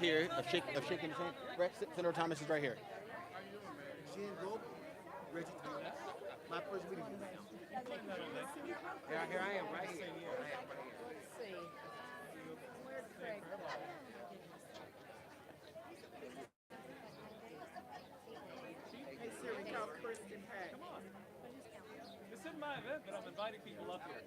Here, of shaking his hand. Senator Thomas is right here. My first meeting. Here I am, right here. Let's see. Where'd Craig go? Hey Siri, call Kristen Pat. Come on. This isn't my event, but I'm inviting people up here.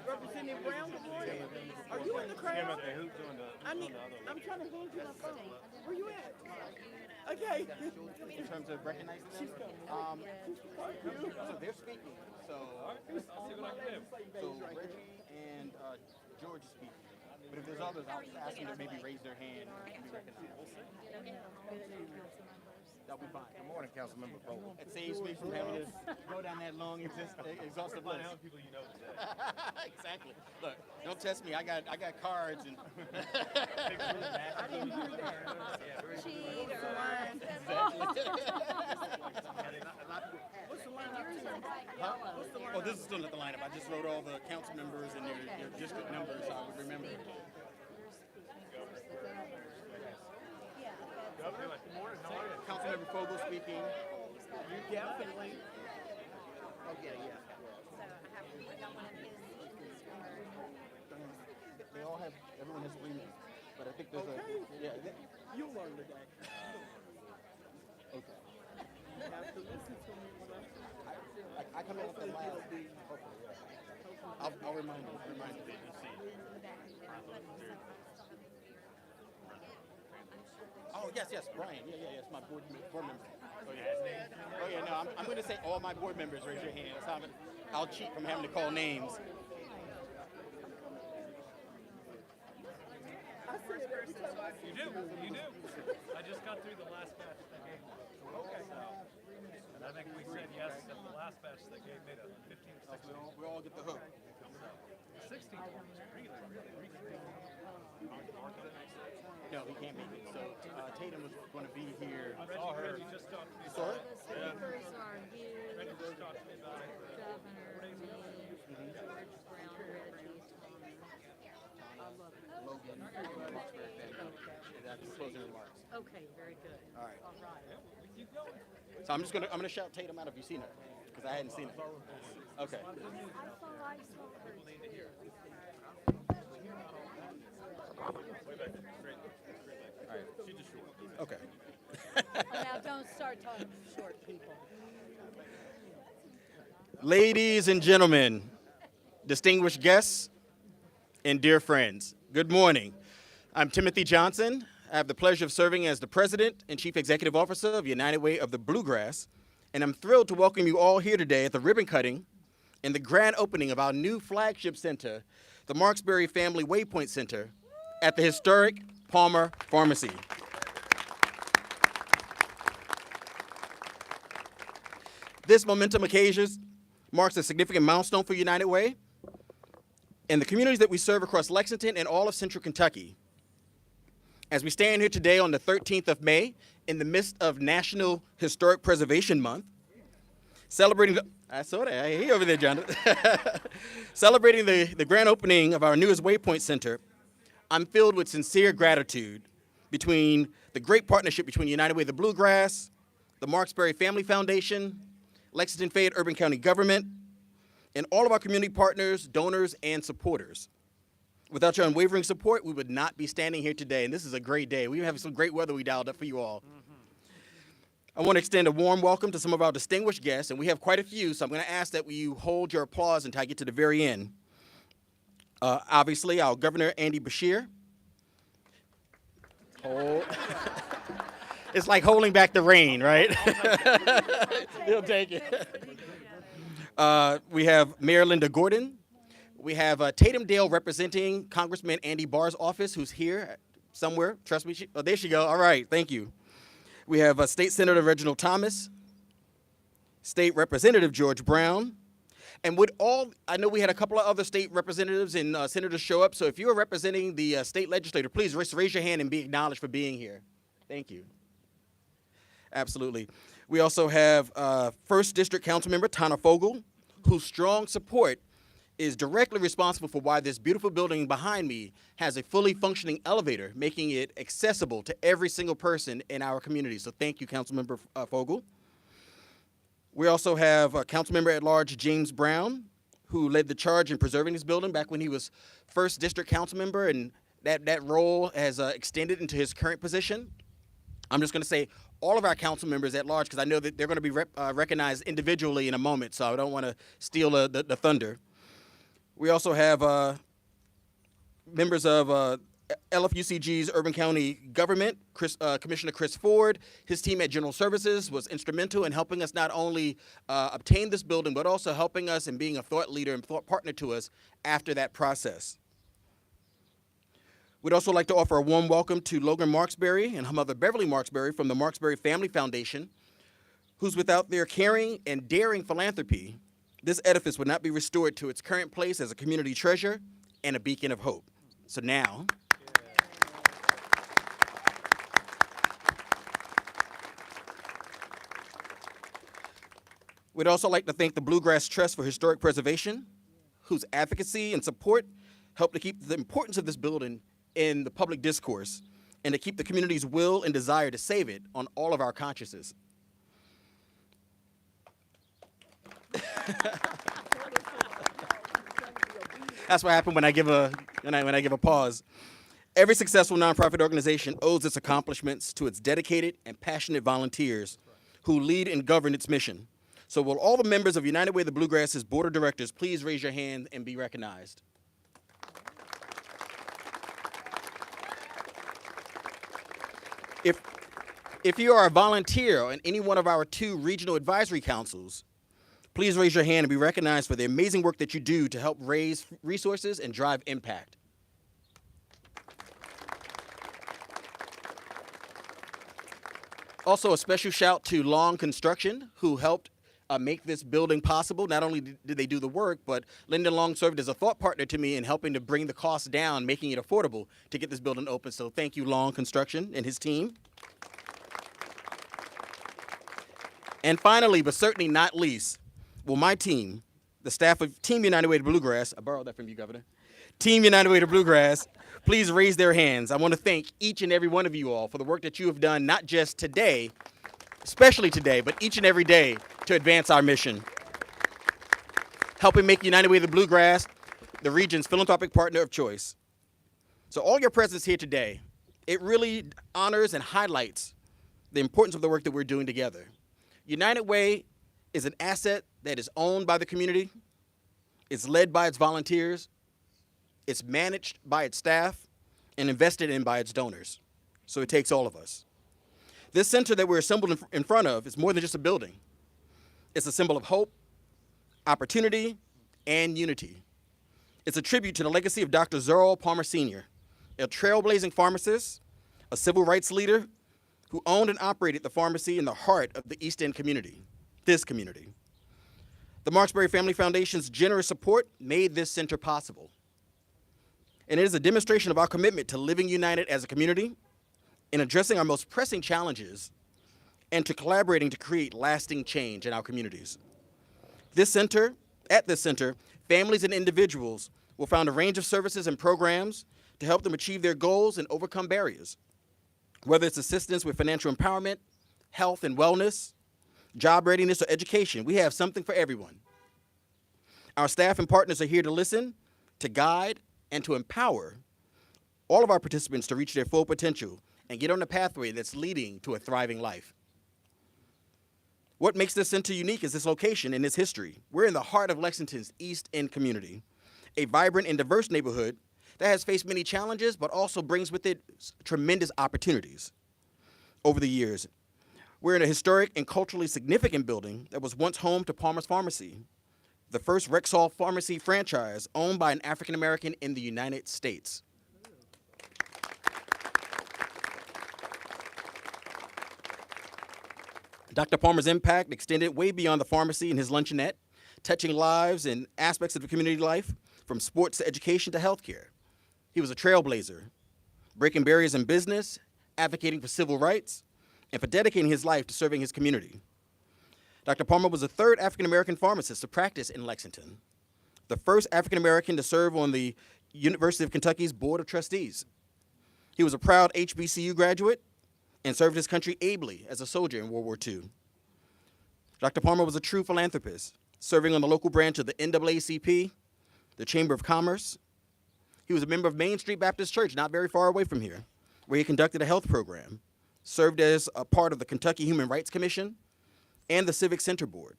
Representative Brown, good morning. Are you in the crowd? I'm trying to hold you my phone. Where you at? Okay. In terms of recognizing them, so they're speaking. So, I'll see what I can do. so Reggie and George is speaking. But if there's others, I'll ask them to maybe raise their hand and be recognized. That'll be fine. Good morning, Councilmember Vogel. It saves me from having to go down that long, exhaustive list. How people you know today. Exactly. Look, don't test me. I got cards and. I didn't hear that. Cheater. What's the line up to? Huh? Oh, this is still not the lineup. I just wrote all the council members and their district numbers so I would remember. Councilmember Fogel speaking. You definitely. Oh, yeah. They all have, everyone has 3 minutes. But I think there's You'll learn today. Okay. You have to listen to me when I come in with the last. I'll remind you. Oh, yes, Brian. Yes, my board member. Oh, yeah, no, I'm going to say all my board members raise your hand. That's how I'll cheat from having to call names. You do. I just got through the last batch that gave me. Okay. And I think we said yes at the last batch that gave me to 15 to 16. We all get the hook. 16 really. No, he can't make it. So Tatum was going to be here. Reggie just talked to me Sorry? The speakers are you, Reggie just talked to me about it. Governor, me, George Brown, Reggie, Thomas. I love it. Logan. That's closing remarks. Okay, very good. All right. All right. Keep going. So I'm gonna shout Tatum out if you've seen her, because I hadn't seen her. Okay. I thought I saw her. All right. She just short. Okay. Now don't start talking to short people. Ladies and gentlemen, distinguished guests, and dear friends, good morning. I'm Timothy Johnson. I have the pleasure of serving as the President and Chief Executive Officer of United Way of the Bluegrass, and I'm thrilled to welcome you all here today at the ribbon cutting and the grand opening of our new flagship center, the Marksbury Family Waypoint Center, at the historic Palmer Pharmacy. This momentum occasion marks a significant milestone for United Way and the communities that we serve across Lexington and all of Central Kentucky. As we stand here today on the 13th of May, in the midst of National Historic Preservation Month, celebrating I saw that, I hear you over there, John. Celebrating the grand opening of our newest Waypoint Center, I'm filled with sincere gratitude between the great partnership between United Way of the Bluegrass, the Marksbury Family Foundation, Lexington Fayette Urban County Government, and all of our community partners, donors, and supporters. Without your unwavering support, we would not be standing here today, and this is a great day. We have some great weather we dialed up for you all. I want to extend a warm welcome to some of our distinguished guests, and we have quite a few, so I'm going to ask that you hold your applause until I get to the very end. Obviously, our Governor, Andy Beshear. Hold. It's like holding back the rain, right? He'll take it. We have Mayor Linda Gordon. We have Tatum Dale representing Congressman Andy Barr's office, who's here somewhere. Trust me. Oh, there she go. All right. Thank you. We have State Senator Reginald Thomas, State Representative George Brown, and I know we had a couple of other state representatives and senators show up, so if you're representing the state legislator, please raise your hand and be acknowledged for being here. Thank you. Absolutely. We also have 1st District Councilmember Tana Fogel, whose strong support is directly responsible for why this beautiful building behind me has a fully functioning elevator, making it accessible to every single person in our community. So thank you, Councilmember Fogel. We also have Councilmember at Large James Brown, who led the charge in preserving this building back when he was 1st District Councilmember, and that role has extended into his current position. I'm just going to say all of our council members at large, because I know that they're going to be recognized individually in a moment, so I don't want to steal the thunder. We also have members of LFUCG's Urban County Government. Commissioner Chris Ford, his team at General Services was instrumental in helping us not only obtain this building, but also helping us in being a thought leader and thought partner to us after that process. We'd also like to offer a warm welcome to Logan Marksberry and her mother Beverly Marksberry from the Marksberry Family Foundation, who's without their caring and daring philanthropy, this edifice would not be restored to its current place as a community treasure and a beacon of hope. So now, we'd also like to thank the Bluegrass Trust for Historic Preservation, whose advocacy and support helped to keep the importance of this building in the public discourse and to keep the community's will and desire to save it on all of our consciences. That's what happened when I give a pause. Every successful nonprofit organization owes its accomplishments to its dedicated and passionate volunteers who lead and govern its mission. So will all the members of United Way of the Bluegrass's Board of Directors please raise your hand and be recognized? If you are a volunteer on any one of our 2 regional advisory councils, please raise your hand and be recognized for the amazing work that you do to help raise resources and drive impact. Also, a special shout to Long Construction, who helped make this building possible. Not only did they do the work, but Lyndon Long served as a thought partner to me in helping to bring the cost down, making it affordable to get this building open. So thank you, Long Construction and his team. And finally, but certainly not least, will my team, the staff of Team United Way to Bluegrass, I borrowed that from you, Governor, Team United Way to Bluegrass, please raise their hands. I want to thank each and every one of you all for the work that you have done, not just today, especially today, but each and every day to advance our mission, helping make United Way of the Bluegrass the region's philanthropic partner of choice. So all your presence here today, it really honors and highlights the importance of the work that we're doing together. United Way is an asset that is owned by the community, it's led by its volunteers, it's managed by its staff, and invested in by its donors. So it takes all of us. This center that we're assembled in front of is more than just a building. It's a symbol of hope, opportunity, and unity. It's a tribute to the legacy of Dr. Zorro Palmer Sr., a trailblazing pharmacist, a civil rights leader who owned and operated the pharmacy in the heart of the East End community, this community. The Marksberry Family Foundation's generous support made this center possible. And it is a demonstration of our commitment to living united as a community, in addressing our most pressing challenges, and to collaborating to create lasting change in our communities. At this center, families and individuals will find a range of services and programs to help them achieve their goals and overcome barriers. Whether it's assistance with financial empowerment, health and wellness, job readiness, or education, we have something for everyone. Our staff and partners are here to listen, to guide, and to empower all of our participants to reach their full potential and get on the pathway that's leading to a thriving life. What makes this center unique is its location and its history. We're in the heart of Lexington's East End community, a vibrant and diverse neighborhood that has faced many challenges, but also brings with it tremendous opportunities over the years. We're in a historic and culturally significant building that was once home to Palmer's Pharmacy, the first Rexall pharmacy franchise owned by an African American in the United States. Dr. Palmer's impact extended way beyond the pharmacy and his luncheonette, touching lives and aspects of the community life, from sports to education to healthcare. He was a trailblazer, breaking barriers in business, advocating for civil rights, and for dedicating his life to serving his community. Dr. Palmer was the third African-American pharmacist to practice in Lexington, the first African-American to serve on the University of Kentucky's Board of Trustees. He was a proud HBCU graduate and served his country ably as a soldier in World War II. Dr. Palmer was a true philanthropist, serving on the local branch of the NAACP, the Chamber of Commerce. He was a member of Main Street Baptist Church, not very far away from here, where he conducted a health program, served as a part of the Kentucky Human Rights Commission and the Civic Center Board.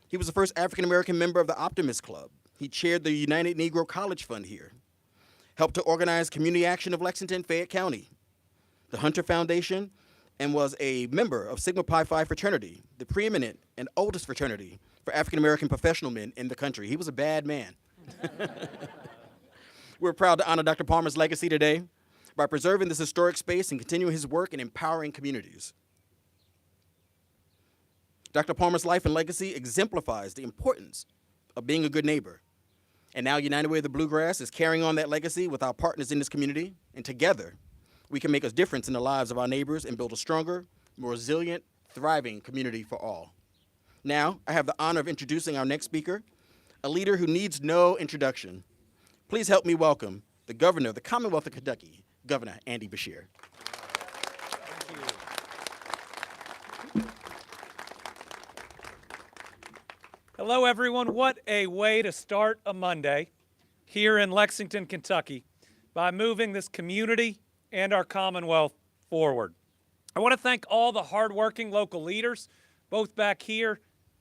He was the first African-American member of the Optimist Club. He chaired the United Negro College Fund here, helped to organize community action of Lexington, Fayette County, the Hunter Foundation, and was a member of Sigma Pi Phi fraternity, the preeminent and oldest fraternity for African-American professional men in the country. He was a bad man. We're proud to honor Dr. Palmer's legacy today by preserving this historic space and continuing his work in empowering communities. Dr. Palmer's life and legacy exemplifies the importance of being a good neighbor. And now United Way of the Bluegrass is carrying on that legacy with our partners in this community, and together, we can make a difference in the lives of our neighbors and build a stronger, more resilient, thriving community for all. Now, I have the honor of introducing our next speaker, a leader who needs no introduction. Please help me welcome the Governor of the Commonwealth of Kentucky, Governor Andy Beshear. Hello, everyone. What a way to start a Monday here in Lexington, Kentucky, by moving this community and our Commonwealth forward. I want to thank all the hardworking local leaders, both back here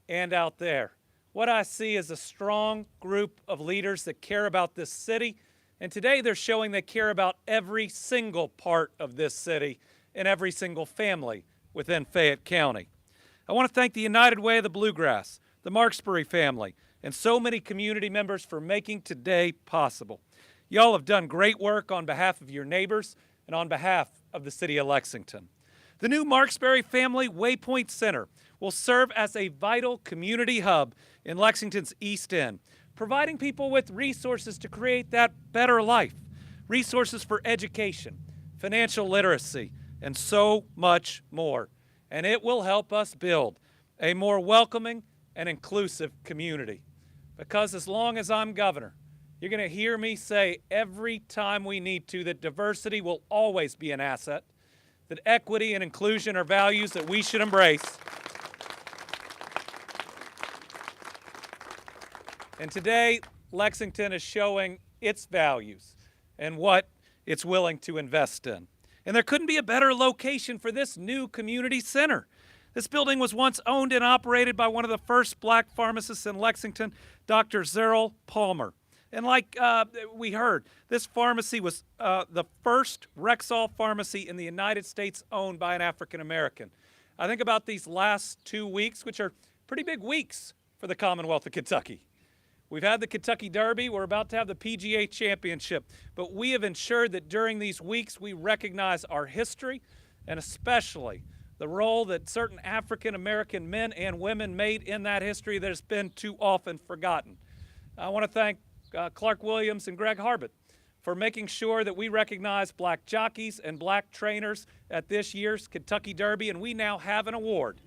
and out there. What I see is a strong group of leaders that care about this city, and today they're showing they care about every single part of this city and every single family within Fayette County. I want to thank the United Way of the Bluegrass, the Marksbury family, and so many community members for making today possible. Y'all have done great work on behalf of your neighbors and on behalf of the city of Lexington. The new Marksbury Family Waypoint Center will serve as a vital community hub in Lexington's East End, providing people with resources to create that better life, resources for education, financial literacy, and so much more. And it will help us build a more welcoming and inclusive community. Because as long as I'm governor, you're going to hear me say every time we need to that diversity will always be an asset, that equity and inclusion are values that we should embrace. And today, Lexington is showing its values and what it's willing to invest in. And there couldn't be a better location for this new community center. This building was once owned and operated by one of the first black pharmacists in Lexington, Dr. Zerrell Palmer. And like we heard, this pharmacy was the first Rexall pharmacy in the United States owned by an African American. I think about these last 2 weeks, which are pretty big weeks for the Commonwealth of Kentucky. We've had the Kentucky Derby, we're about to have the PGA Championship, but we have ensured that during these weeks we recognize our history and especially the role that certain African American men and women made in that history that has been too often forgotten. I want to thank Clark Williams and Greg Harbert for making sure that we recognize black jockeys and black trainers at this year's Kentucky Derby, and we now have an award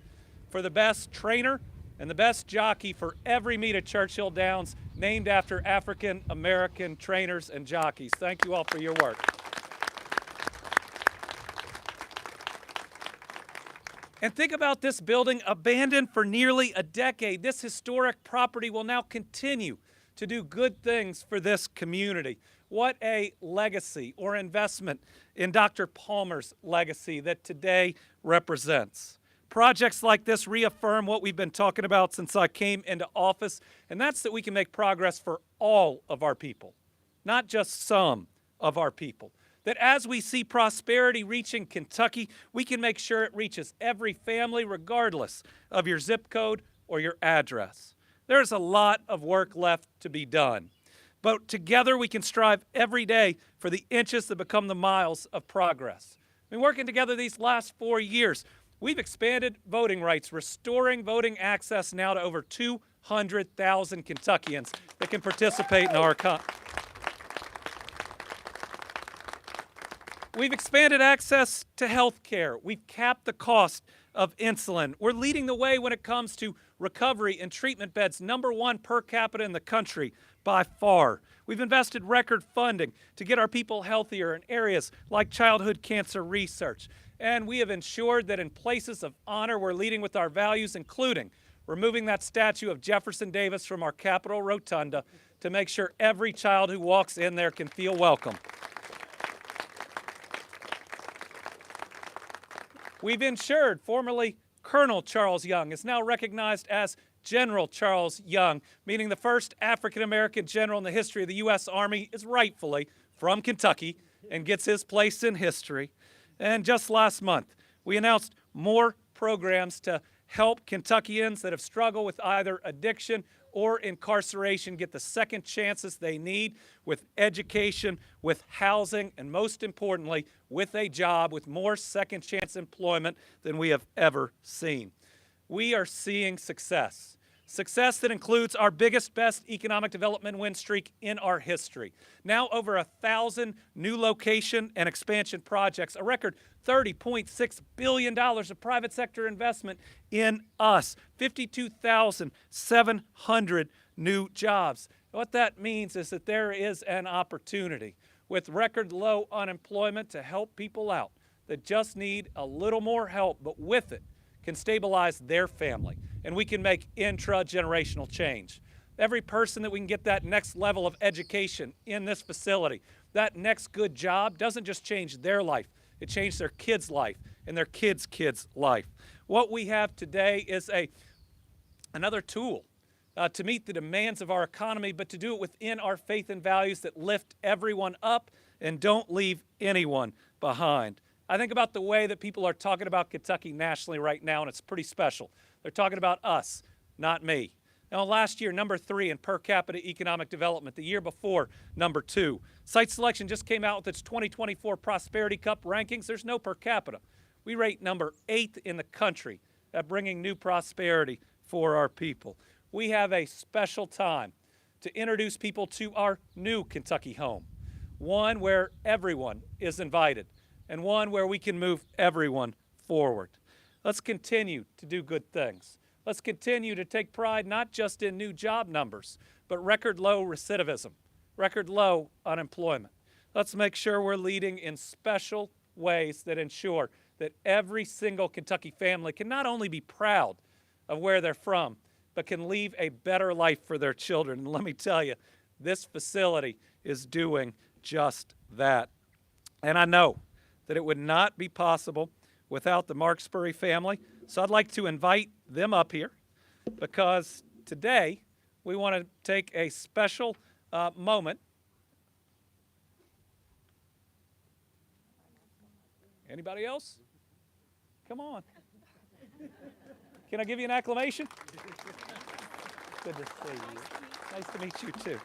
for the best trainer and the best jockey for every meet at Churchill Downs named after African American trainers and jockeys. Thank you all for your work. And think about this building abandoned for nearly a decade. This historic property will now continue to do good things for this community. What a legacy or investment in Dr. Palmer's legacy that today represents. Projects like this reaffirm what we've been talking about since I came into office, and that's that we can make progress for all of our people, not just some of our people. That as we see prosperity reaching Kentucky, we can make sure it reaches every family regardless of your zip code or your address. There's a lot of work left to be done, but together we can strive every day for the inches that become the miles of progress. We've been working together these last 4 years. We've expanded voting rights, restoring voting access now to over 200,000 Kentuckians that can participate in our economy. We've expanded access to health care. We've capped the cost of insulin. We're leading the way when it comes to recovery and treatment beds, #1 per capita in the country by far. We've invested record funding to get our people healthier in areas like childhood cancer research. And we have ensured that in places of honor, we're leading with our values, including removing that statue of Jefferson Davis from our Capitol Rotunda to make sure every child who walks in there can feel welcome. We've ensured formerly Colonel Charles Young is now recognized as General Charles Young, meaning the first African-American general in the history of the U.S. Army is rightfully from Kentucky and gets his place in history. And just last month, we announced more programs to help Kentuckians that have struggled with either addiction or incarceration get the second chances they need with education, with housing, and most importantly, with a job, with more second chance employment than we have ever seen. We are seeing success. Success that includes our biggest, best economic development win streak in our history. Now over 1,000 new location and expansion projects, a record $30.6 billion of private sector investment in us, 52,700 new jobs. What that means is that there is an opportunity with record low unemployment to help people out that just need a little more help, but with it can stabilize their family, and we can make intra-generational change. Every person that we can get that next level of education in this facility, that next good job doesn't just change their life, it changed their kid's life and their kid's kid's life. What we have today is another tool to meet the demands of our economy, but to do it within our faith and values that lift everyone up and don't leave anyone behind. I think about the way that people are talking about Kentucky nationally right now, and it's pretty special. They're talking about us, not me. Now, last year, #3 in per capita economic development. The year before, #2. Site Selection just came out with its 2024 Prosperity Cup rankings. There's no per capita. We rate #8 in the country at bringing new prosperity for our people. We have a special time to introduce people to our new Kentucky home, one where everyone is invited, and one where we can move everyone forward. Let's continue to do good things. Let's continue to take pride not just in new job numbers, but record low recidivism, record low unemployment. Let's make sure we're leading in special ways that ensure that every single Kentucky family can not only be proud of where they're from, but can leave a better life for their children. And let me tell you, this facility is doing just that. And I know that it would not be possible without the Marksbury family. So I'd like to invite them up here because today we want to take a special moment. Anybody else? Come on. Can I give you an acclamation? Good to see you. Nice to meet you too.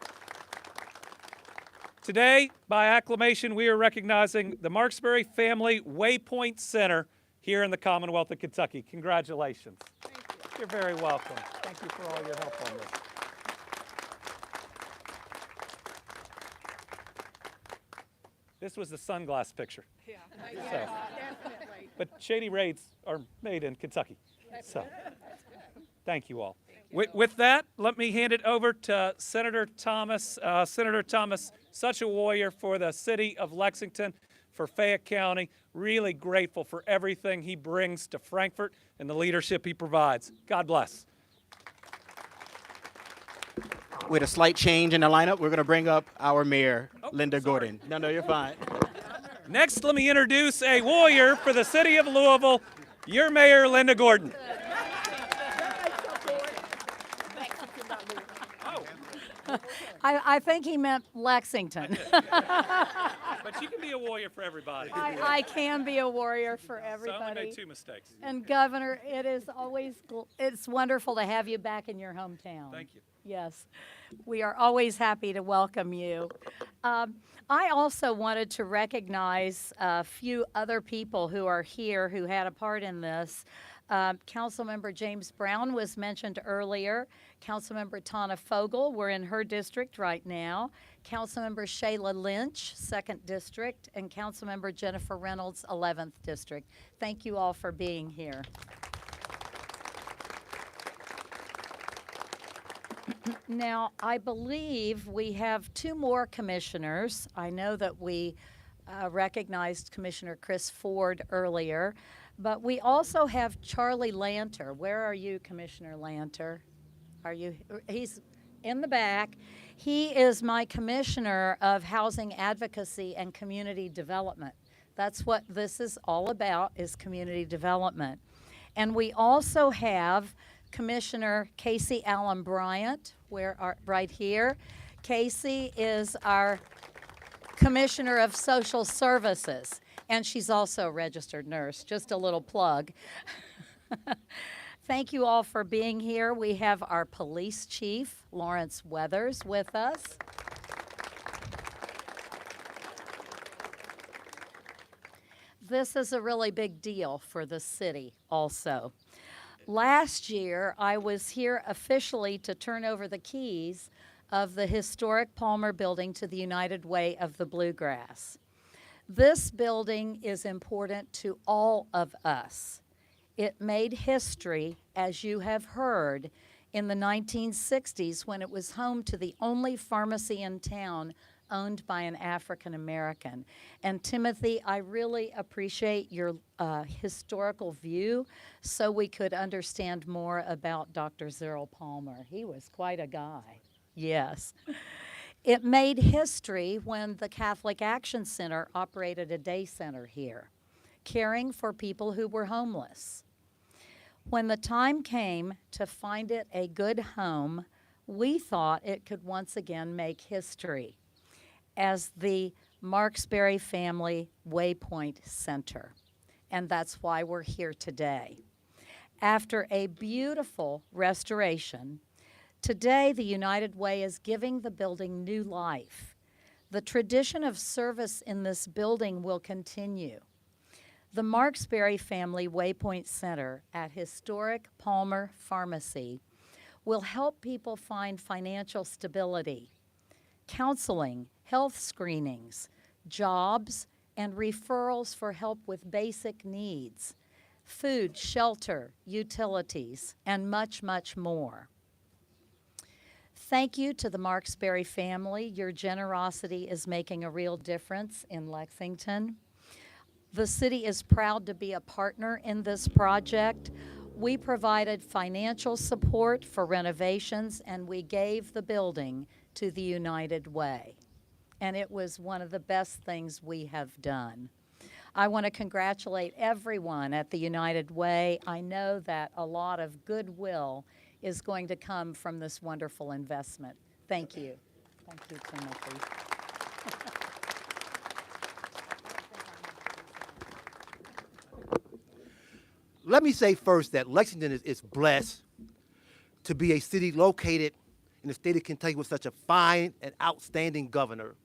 Today, by acclamation, we are recognizing the Marksbury Family Waypoint Center here in the Commonwealth of Kentucky. Congratulations. Thank you. You're very welcome. Thank you for all your help on this. This was the sunglass picture. Yeah, definitely. But Shady Raids are made in Kentucky. So, thank you all. With that, let me hand it over to Senator Thomas. Senator Thomas, such a warrior for the city of Lexington, for Fayette County. Really grateful for everything he brings to Frankfort and the leadership he provides. God bless. With a slight change in the lineup, we're going to bring up our mayor, Linda sorry. Gordon. No, you're fine. Next, let me introduce a warrior for the city of Louisville, your mayor, Linda Gordon. I think he meant Lexington. But you can be a warrior for everybody. I can be a warrior for So I only everybody. made 2 mistakes. And Governor, it is always, it's wonderful to have you back in your hometown. Thank you. Yes, we are always happy to welcome you. I also wanted to recognize a few other people who are here who had a part in this. Councilmember James Brown was mentioned earlier. Councilmember Tana Fogel, we're in her district right now. Councilmember Shayla Lynch, 2nd District, and Councilmember Jennifer Reynolds, 11th District. Thank you all for being here. Now, I believe we have 2 more commissioners. I know that we recognized Commissioner Chris Ford earlier, but we also have Charlie Lanter. Where are you, Commissioner Lanter? Are you? He's in the back. He is my Commissioner of Housing Advocacy and Community Development. That's what this is all about, is community development. And we also have Commissioner Casey Allen Bryant, right here. Casey is our Commissioner of Social Services, and she's also a registered nurse. Just a little plug. Thank you all for being here. We have our Police Chief, Lawrence Weathers, with us. This is a really big deal for the city also. Last year, I was here officially to turn over the keys of the historic Palmer Building to the United Way of the Bluegrass. This building is important to all of us. It made history, as you have heard, in the 1960s when it was home to the only pharmacy in town owned by an African American. And Timothy, I really appreciate your historical view so we could understand more about Dr. Cyril Palmer. He was quite a guy. Yes. It made history when the Catholic Action Center operated a day center here, caring for people who were homeless. When the time came to find it a good home, we thought it could once again make history as the Marksberry Family Waypoint Center. And that's why we're here today. After a beautiful restoration, today the United Way is giving the building new life. The tradition of service in this building will continue. The Marksberry Family Waypoint Center at historic Palmer Pharmacy will help people find financial stability, counseling, health screenings, jobs, and referrals for help with basic needs, food, shelter, utilities, and much, much more. Thank you to the Marksberry family. Your generosity is making a real difference in Lexington. The city is proud to be a partner in this project. We provided financial support for renovations, and we gave the building to the United Way. And it was one of the best things we have done. I want to congratulate everyone at the United Way. I know that a lot of goodwill is going to come from this wonderful investment. Thank you. Thank you, Timothy. Let me say first that Lexington is blessed to be a city located in the state of Kentucky with such a fine and outstanding governor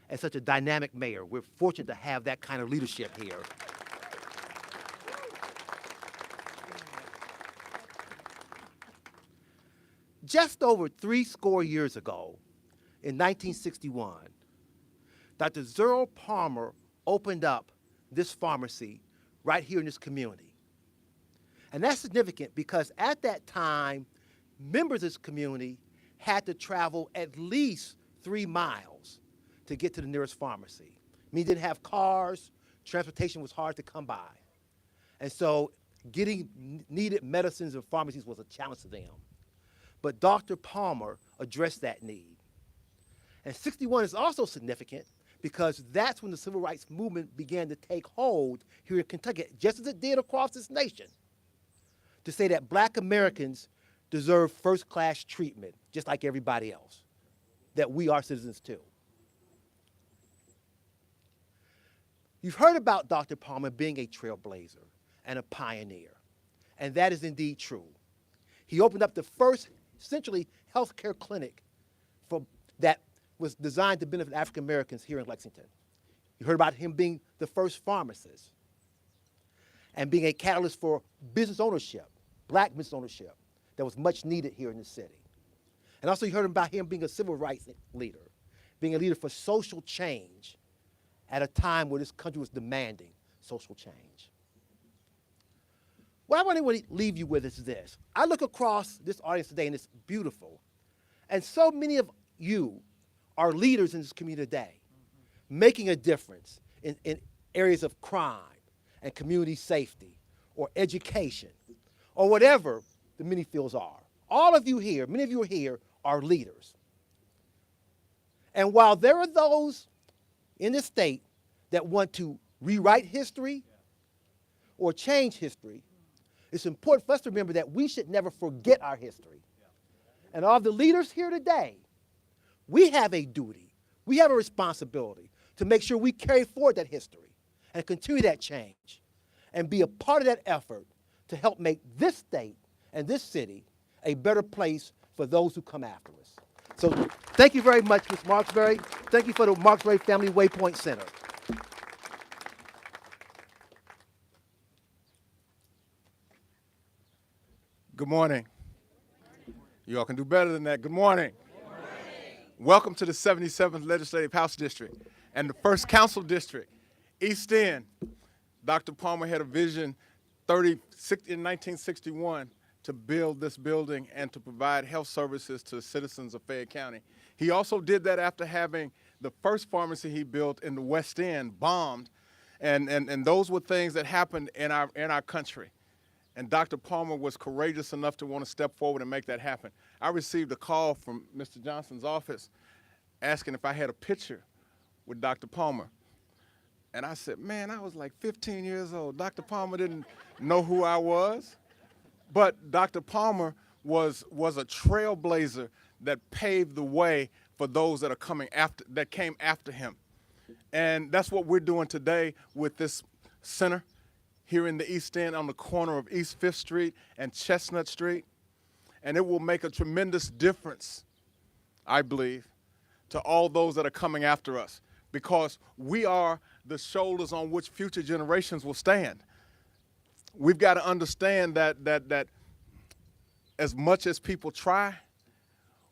and such a dynamic mayor. We're fortunate to have that kind of leadership here. Just over 70 years ago, in 1961, Dr. Cyril Palmer opened up this pharmacy right here in this community. And that's significant because at that time, members of this community had to travel at least 3 miles to get to the nearest pharmacy. I mean, they didn't have cars, transportation was hard to come by. And so getting needed medicines and pharmacies was a challenge to them. But Dr. Palmer addressed that need. And 61 is also significant because that's when the civil rights movement began to take hold here in Kentucky, just as it did across this nation, to say that black Americans deserve first-class treatment, just like everybody else, that we are citizens too. You've heard about Dr. Palmer being a trailblazer and a pioneer, and that is indeed true. He opened up the first, essentially, healthcare clinic that was designed to benefit African Americans here in Lexington. You heard about him being the first pharmacist. and being a catalyst for business ownership, black business ownership, that was much needed here in the city. And also you heard about him being a civil rights leader, being a leader for social change at a time where this country was demanding social change. What I want to leave you with is this. I look across this audience today, and it's beautiful. And so many of you are leaders in this community today, making a difference in areas of crime and community safety or education or whatever the many fields are. All of you here, many of you are here, are leaders. And while there are those in this state that want to rewrite history or change history, it's important for us to remember that we should never forget our history. And all the leaders here today, we have a duty, we have a responsibility to make sure we carry forward that history and continue that change and be a part of that effort to help make this state and this city a better place for those who come after us. So thank you very much, Ms. Marksberry. Thank you for the Marksberry Family Waypoint Center. Good morning. You all can do better than that. Good morning. Good morning. Welcome to the 77th Legislative House District and the 1st Council District, East End. Dr. Palmer had a vision in 1961 to build this building and to provide health services to citizens of Fayette County. He also did that after having the first pharmacy he built in the West End bombed, and those were things that happened in our country. And Dr. Palmer was courageous enough to want to step forward and make that happen. I received a call from Mr. Johnson's office asking if I had a picture with Dr. Palmer. And I said, man, I was like 15 years old. Dr. Palmer didn't know who I was. But Dr. Palmer was a trailblazer that paved the way for those that came after him. And that's what we're doing today with this center here in the East End on the corner of East 5th Street and Chestnut Street. And it will make a tremendous difference, I believe, to all those that are coming after us, because we are the shoulders on which future generations will stand. We've got to understand that as much as people try,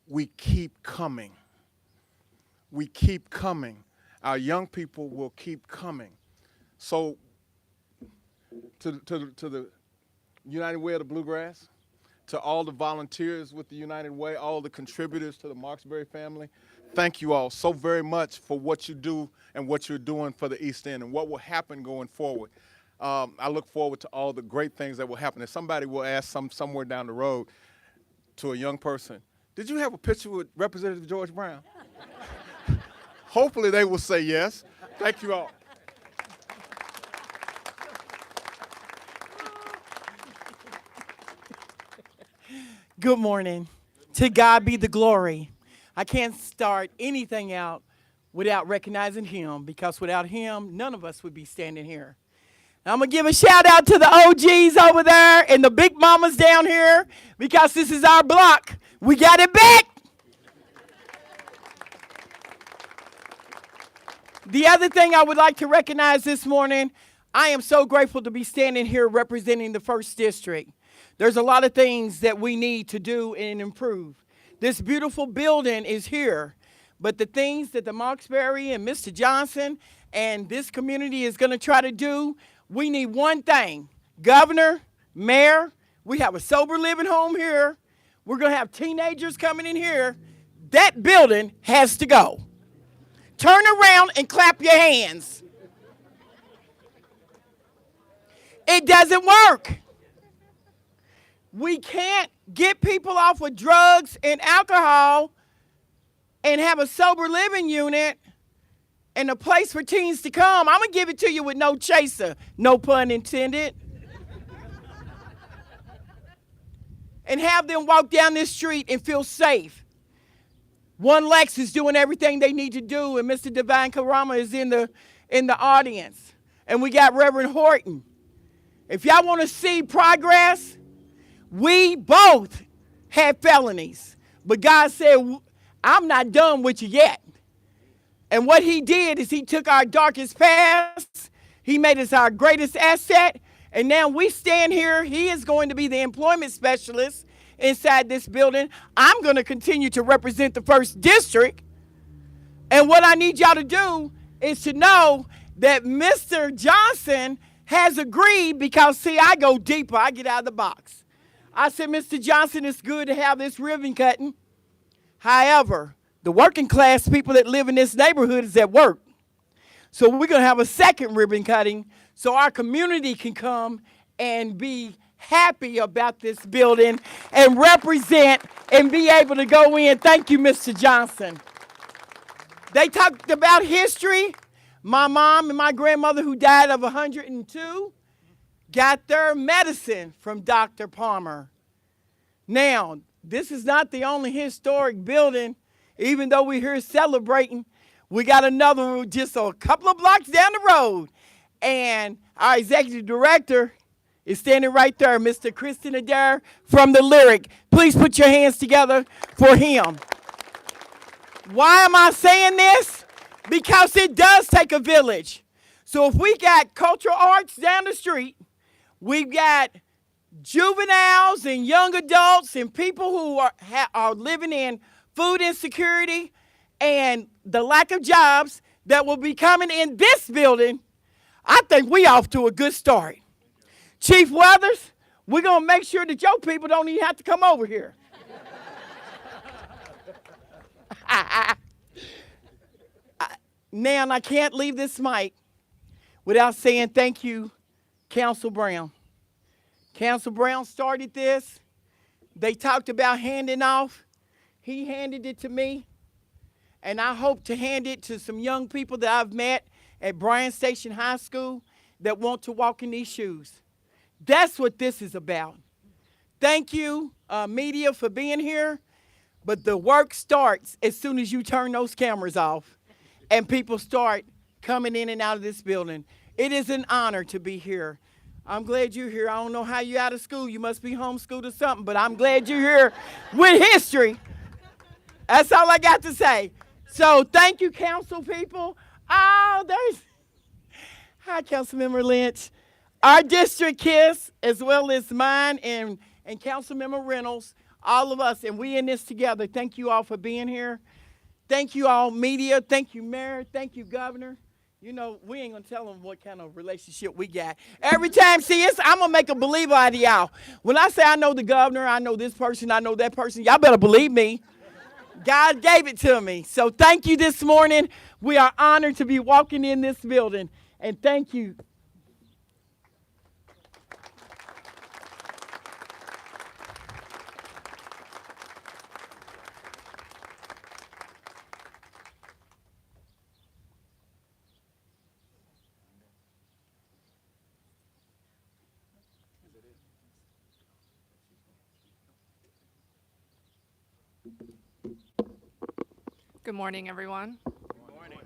we keep coming. We keep coming. Our young people will keep coming. So to the United Way of the Bluegrass, to all the volunteers with the United Way, all the contributors to the Marksberry family, thank you all so very much for what you do and what you're doing for the East End and what will happen going forward. I look forward to all the great things that will happen. If somebody will ask somewhere down the road to a young person, did you have a picture with Representative George Brown? Hopefully they will say yes. Thank you all. Good morning. To God be the glory. I can't start anything out without recognizing him, because without him, none of us would be standing here. I'm going to give a shout out to the OGs over there and the big mamas down here, because this is our block. We got it back. The other thing I would like to recognize this morning, I am so grateful to be standing here representing the 1st District. There's a lot of things that we need to do and improve. This beautiful building is here, but the things that the Marksberry and Mr. Johnson and this community is going to try to do, we need one thing. Governor, Mayor, we have a sober living home here. We're going to have teenagers coming in here. That building has to go. Turn around and clap your hands. It doesn't work. We can't get people off of drugs and alcohol and have a sober living unit and a place for teens to come. I'm going to give it to you with no chaser, no pun intended. And have them walk down this street and feel safe. One Lex is doing everything they need to do, and Mr. Divine Karama is in the audience. And we got Reverend Horton. If y'all want to see progress, we both had felonies, but God said, I'm not done with you yet. And what he did is he took our darkest past, he made us our greatest asset, And now we stand here. He is going to be the employment specialist inside this building. I'm going to continue to represent the 1st District. And what I need y'all to do is to know that Mr. Johnson has agreed because, see, I go deeper. I get out of the box. I said, Mr. Johnson, it's good to have this ribbon cutting. However, the working class people that live in this neighborhood is at work. So we're going to have a second ribbon cutting so our community can come and be happy about this building and represent and be able to go in. Thank you, Mr. Johnson. They talked about history. My mom and my grandmother, who died of 102, got their medicine from Dr. Palmer. Now, this is not the only historic building. Even though we're here celebrating, we got another one just a couple of blocks down the road. And our executive director is standing right there, Mr. Kristen Adair from the Lyric. Please put your hands together for him. Why am I saying this? Because it does take a village. So if we got cultural arts down the street, we've got juveniles and young adults and people who are living in food insecurity and the lack of jobs that will be coming in this building, I think we off to a good start. Chief Weathers, we're going to make sure that your people don't even have to come over here. Now, I can't leave this mic without saying thank you, Council Brown. Council Brown started this. They talked about handing off. He handed it to me. And I hope to hand it to some young people that I've met at Bryan Station High School that want to walk in these shoes. That's what this is about. Thank you, media, for being here. But the work starts as soon as you turn those cameras off and people start coming in and out of this building. It is an honor to be here. I'm glad you're here. I don't know how you're out of school. You must be homeschooled or something, but I'm glad you're here with history. That's all I got to say. So thank you, council people. Oh, hi, Councilmember Lynch. Our district KISS, as well as mine and Councilmember Reynolds, all of us, and we in this together. Thank you all for being here. Thank you all, media. Thank you, Mayor. Thank you, Governor. You know, we ain't gonna tell them what kind of relationship we got. Every time, see, I'm gonna make a believer out of y'all. When I say I know the governor, I know this person, I know that person, y'all better believe me. God gave it to me. So thank you this morning. We are honored to be walking in this building. And thank you. Good morning, everyone. Good morning.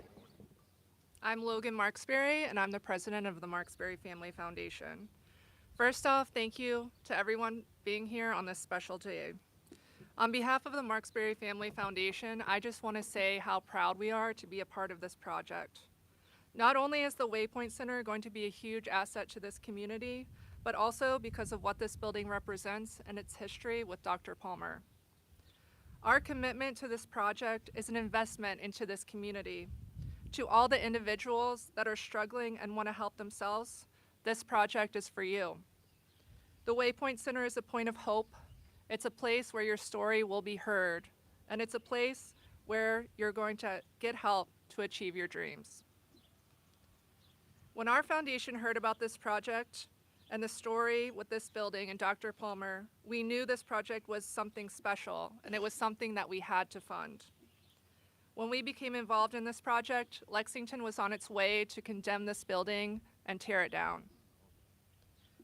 I'm Logan Marksberry, and I'm the president of the Marksberry Family Foundation. First off, thank you to everyone being here on this special day. On behalf of the Marksberry Family Foundation, I just want to say how proud we are to be a part of this project. Not only is the Waypoint Center going to be a huge asset to this community, but also because of what this building represents and its history with Dr. Palmer. Our commitment to this project is an investment into this community. To all the individuals that are struggling and want to help themselves, this project is for you. The Waypoint Center is a point of hope. It's a place where your story will be heard, and it's a place where you're going to get help to achieve your dreams. When our foundation heard about this project and the story with this building and Dr. Palmer, we knew this project was something special, and it was something that we had to fund. When we became involved in this project, Lexington was on its way to condemn this building and tear it down.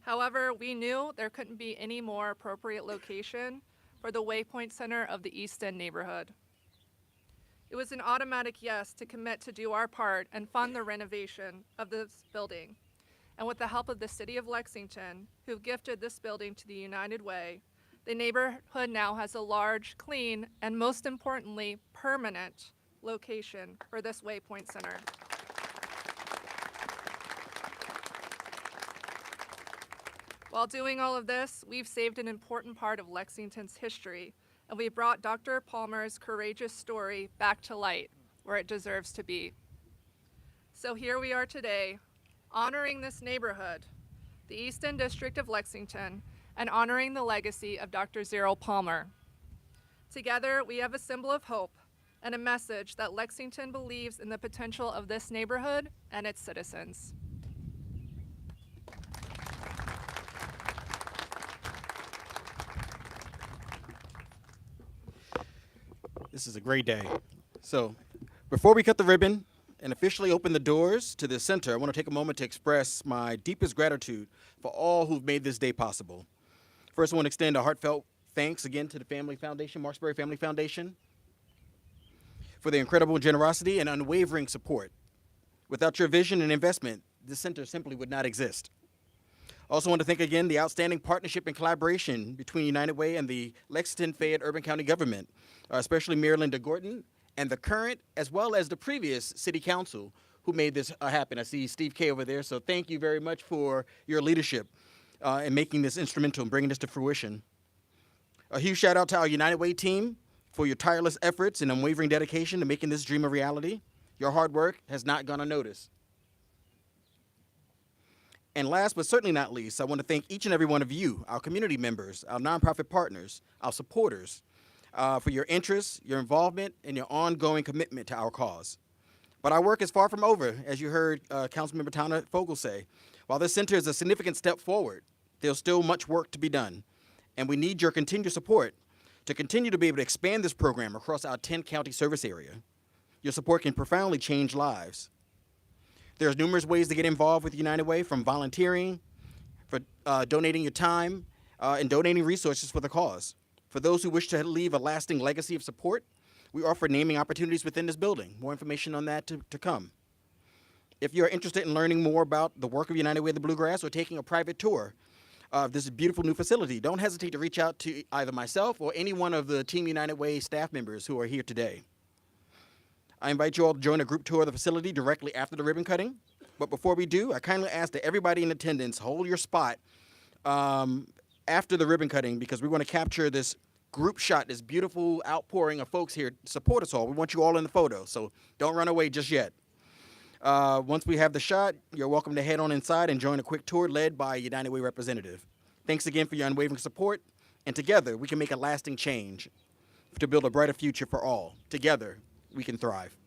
However, we knew there couldn't be any more appropriate location for the Waypoint Center of the East End neighborhood. It was an automatic yes to commit to do our part and fund the renovation of this building. And with the help of the City of Lexington, who gifted this building to the United Way, the neighborhood now has a large, clean, and most importantly, permanent location for this Waypoint Center. While doing all of this, we've saved an important part of Lexington's history, and we brought Dr. Palmer's courageous story back to light, where it deserves to be. So here we are today, honoring this neighborhood, the East End District of Lexington, and honoring the legacy of Dr. Zerrell Palmer. Together, we have a symbol of hope and a message that Lexington believes in the potential of this neighborhood and its citizens. This is a great day. So, before we cut the ribbon and officially open the doors to this center, I want to take a moment to express my deepest gratitude for all who've made this day possible. First, I want to extend a heartfelt thanks again to the Family Foundation, Marksbury Family Foundation, for their incredible generosity and unwavering support. Without your vision and investment, this center simply would not exist. I also want to thank again the outstanding partnership and collaboration between United Way and the Lexington Fayette Urban County Government, especially Mayor Linda Gorton and the current as well as the previous City Council who made this happen. I see Steve K over there, so thank you very much for your leadership in making this instrumental and bringing this to fruition. A huge shout out to our United Way team for your tireless efforts and unwavering dedication to making this dream a reality. Your hard work has not gone unnoticed. And last but certainly not least, I want to thank each and every one of you, our community members, our nonprofit partners, our supporters, for your interest, your involvement, and your ongoing commitment to our cause. But our work is far from over, as you heard Councilmember Tana Fogel say. While this center is a significant step forward, there's still much work to be done, and we need your continued support to continue to be able to expand this program across our 10-county service area. Your support can profoundly change lives. There's numerous ways to get involved with United Way, from volunteering, for donating your time, and donating resources for the cause. For those who wish to leave a lasting legacy of support, we offer naming opportunities within this building. More information on that to come. If you're interested in learning more about the work of United Way of the Bluegrass or taking a private tour of this beautiful new facility, don't hesitate to reach out to either myself or any one of the Team United Way staff members who are here today. I invite you all to join a group tour of the facility directly after the ribbon cutting. But before we do, I kindly ask that everybody in attendance hold your spot after the ribbon cutting, because we want to capture this group shot, this beautiful outpouring of folks here to support us all. We want you all in the photo, so don't run away just yet. Once we have the shot, you're welcome to head on inside and join a quick tour led by a United Way representative. Thanks again for your unwavering support, and together we can make a lasting change to build a brighter future for all. Together, we can thrive.